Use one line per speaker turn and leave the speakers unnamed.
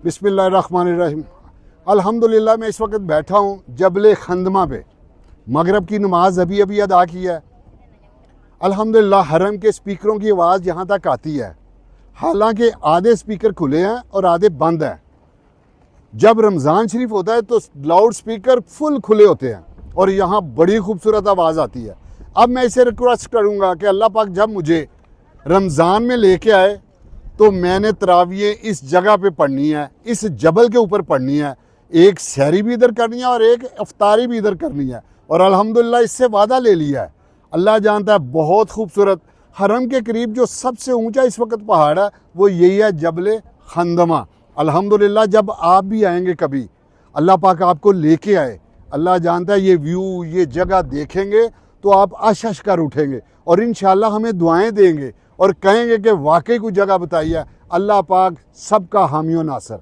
बिस्मिल्लाहिर्रहमानिर्रहीम। अल्हम्दुलिल्लाह मैं इस वक्त बैठा हूँ जबल खंदमा पे। मगरब की नमाज अभी अभी अदा की है। अल्हम्दुलिल्लाह हरम के स्पीकरों की आवाज़ यहाँ तक आती है, हालांकि आधे स्पीकर खुले हैं और आधे बंद हैं। जब रमज़ान शरीफ होता है तो लाउड स्पीकर फुल खुले होते हैं और यहाँ बड़ी खूबसूरत आवाज़ आती है। अब मैं इसे रिक्वेस्ट करूँगा कि अल्लाह पाक जब मुझे रमज़ान में लेके आए तो मैंने तरावीह इस जगह पे पढ़नी है, इस जबल के ऊपर पढ़नी है। एक सहरी भी इधर करनी है और एक इफ्तारी भी इधर करनी है, और अल्हम्दुलिल्लाह इससे वादा ले लिया है। अल्लाह जानता है, बहुत खूबसूरत। हरम के करीब जो सबसे ऊंचा इस वक्त पहाड़ है वो यही है, जबल खंदमा। अल्हम्दुलिल्लाह जब आप भी आएंगे कभी, अल्लाह पाक आपको लेके आए, अल्लाह जानता है ये व्यू, ये जगह देखेंगे तो आप अश कर उठेंगे और इंशाअल्लाह हमें दुआएं देंगे और कहेंगे कि वाकई कोई जगह बताई है। अल्लाह पाक सबका हामी व नासर।